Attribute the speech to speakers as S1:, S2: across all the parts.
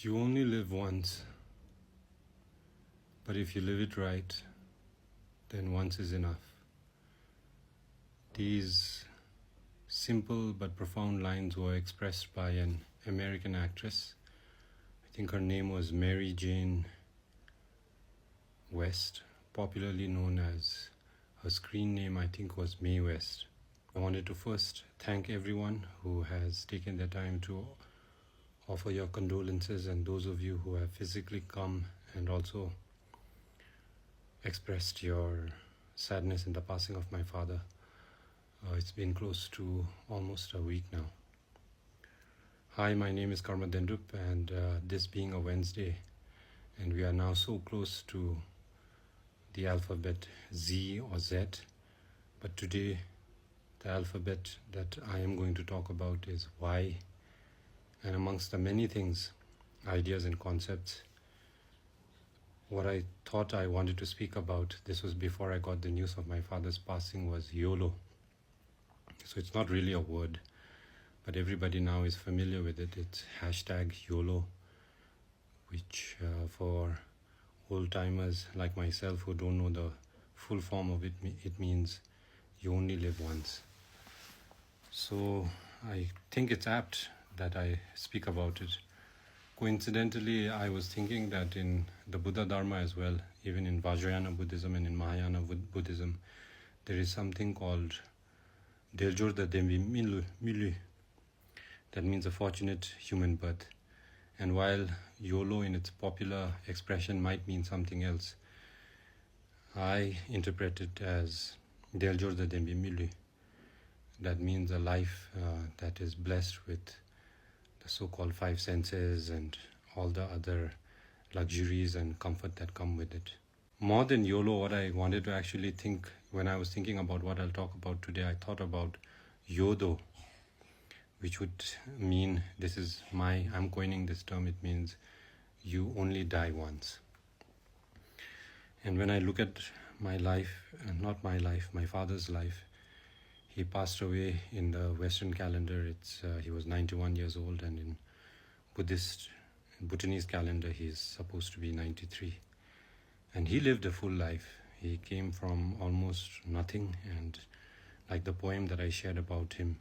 S1: You only live once, but if you live it right, then once is enough. These simple but profound lines were expressed by an American actress. I think her name was Mary Jane West, popularly known as, her screen name I think was Mae West. I wanted to first thank everyone who has taken their time to offer your condolences, and those of you who have physically come and also expressed your sadness in the passing of my father. It's been close to almost a week now. Hi, my name is Karma Dendup, and this being a Wednesday, and we are now so close to the alphabet Z or Z, but today the alphabet that I am going to talk about is Y, and amongst the many things, ideas and concepts, what I thought I wanted to speak about, this was before I got the news of my father's passing, was YOLO. So it's not really a word, but everybody now is familiar with it. It's hashtag YOLO, which for old-timers like myself who don't know the full form of it, it means you only live once. So I think it's apt that I speak about it. Coincidentally, I was thinking that in the Buddha Dharma as well, even in Vajrayana Buddhism and in Mahayana Buddhism, there is something called Deljor da Dembi Milu. That means a fortunate human birth. And while YOLO in its popular expression might mean something else, I interpret it as Deljor da Dembi Milu. That means a life that is blessed with the so-called five senses and all the other luxuries and comfort that come with it. More than YOLO, what I wanted to actually think, when I was thinking about what I'll talk about today, I thought about Yodo, which would mean, I'm coining this term, it means you only die once. And when I look at my life, not my life, my father's life, he passed away in the Western calendar. He was 91 years old, and in Bhutanese calendar, he's supposed to be 93. And he lived a full life. He came from almost nothing, and like the poem that I shared about him,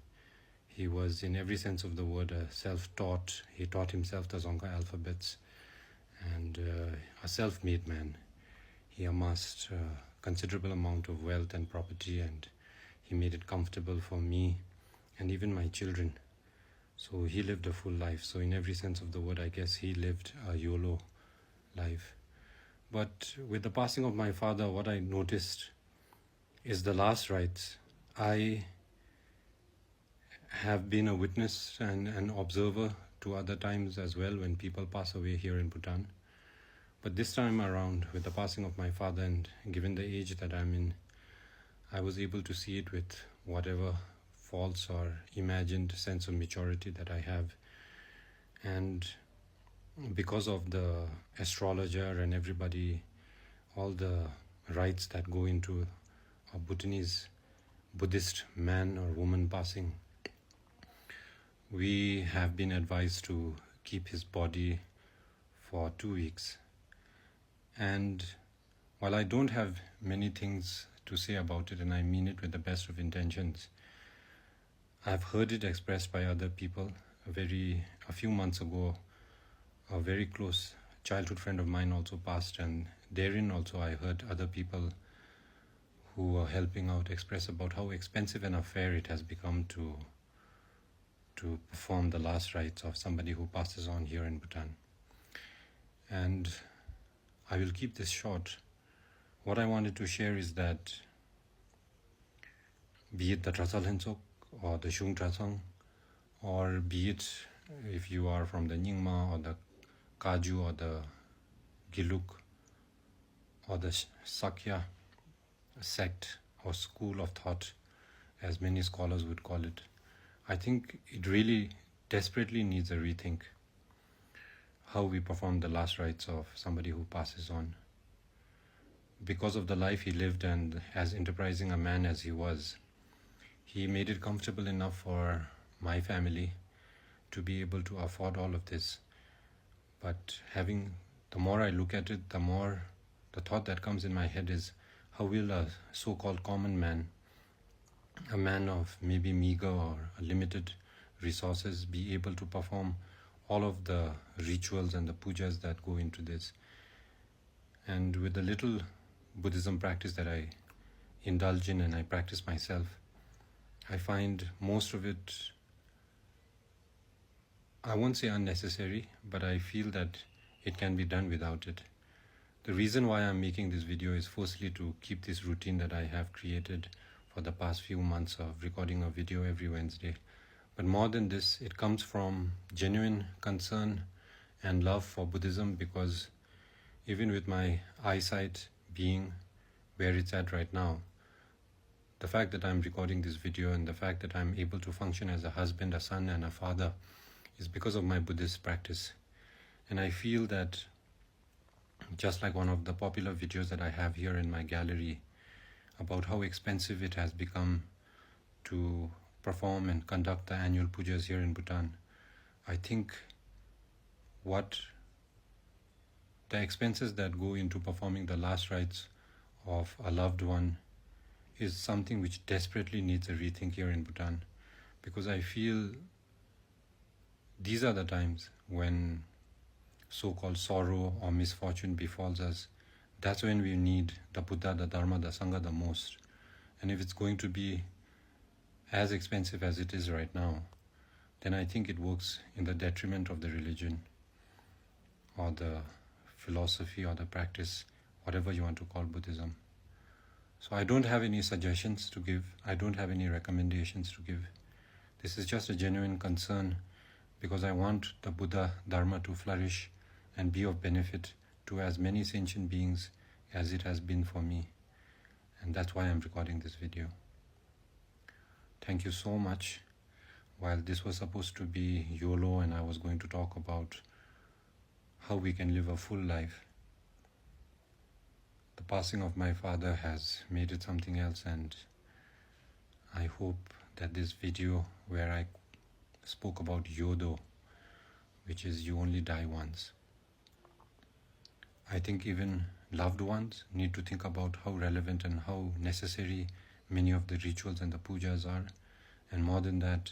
S1: he was in every sense of the word a self-taught. He taught himself the Dzongkha alphabets, and a self-made man. He amassed a considerable amount of wealth and property, and he made it comfortable for me and even my children. So he lived a full life. So in every sense of the word, I guess he lived a YOLO life. But with the passing of my father, what I noticed is the last rites. I have been a witness and an observer to other times as well when people pass away here in Bhutan. But this time around, with the passing of my father, and given the age that I'm in, I was able to see it with whatever false or imagined sense of maturity that I have. And because of the astrologer and everybody, all the rites that go into a Bhutanese Buddhist man or woman passing, we have been advised to keep his body for 2 weeks. And while I don't have many things to say about it, and I mean it with the best of intentions, I've heard it expressed by other people. A few months ago, a very close childhood friend of mine also passed, and therein also I heard other people who were helping out express about how expensive an affair it has become to perform the last rites of somebody who passes on here in Bhutan. And I will keep this short. What I wanted to share is that, be it the Trasal Hensok or the Shung Trasang, or be it if you are from the Nyingma or the Kaju or the Giluk or the Sakya sect or school of thought, as many scholars would call it, I think it really desperately needs a rethink how we perform the last rites of somebody who passes on. Because of the life he lived, and as enterprising a man as he was, he made it comfortable enough for my family to be able to afford all of this. But the more I look at it, the more the thought that comes in my head is, how will a so-called common man, a man of maybe meager or limited resources, be able to perform all of the rituals and the pujas that go into this? And with the little Buddhism practice that I indulge in and I practice myself, I find most of it, I won't say unnecessary, but I feel that it can be done without it. The reason why I'm making this video is firstly to keep this routine that I have created for the past few months of recording a video every Wednesday. But more than this, it comes from genuine concern and love for Buddhism, because even with my eyesight being where it's at right now, the fact that I'm recording this video and the fact that I'm able to function as a husband, a son, and a father is because of my Buddhist practice. And I feel that, just like one of the popular videos that I have here in my gallery about how expensive it has become to perform and conduct the annual pujas here in Bhutan, I think what the expenses that go into performing the last rites of a loved one is something which desperately needs a rethink here in Bhutan, because I feel these are the times when so-called sorrow or misfortune befalls us. That's when we need the Buddha, the Dharma, the Sangha the most. And if it's going to be as expensive as it is right now, then I think it works in the detriment of the religion or the philosophy or the practice, whatever you want to call Buddhism. So I don't have any suggestions to give. I don't have any recommendations to give. This is just a genuine concern, because I want the Buddha Dharma to flourish and be of benefit to as many sentient beings as it has been for me. And that's why I'm recording this video. Thank you so much. While this was supposed to be YOLO and I was going to talk about how we can live a full life, the passing of my father has made it something else, and I hope that this video where I spoke about YODO, which is you only die once, I think even loved ones need to think about how relevant and how necessary many of the rituals and the pujas are. And more than that,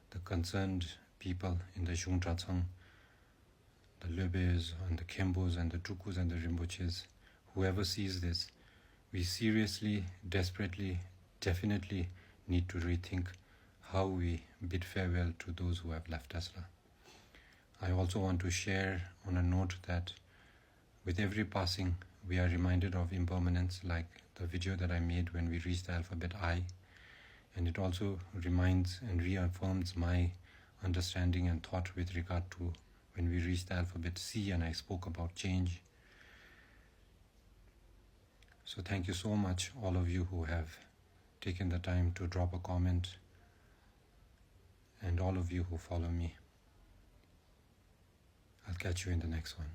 S1: the concerned people in the Shungtratsang, the Lebes and the Khembos and the Tukus and the Rinpoches, whoever sees this, we seriously, desperately, definitely need to rethink how we bid farewell to those who have left us. I also want to share on a note that with every passing, we are reminded of impermanence, like the video that I made when we reached the alphabet I. And it also reminds and reaffirms my understanding and thought with regard to when we reached the alphabet C and I spoke about change. So thank you so much, all of you who have taken the time to drop a comment, and all of you who follow me. I'll catch you in the next one.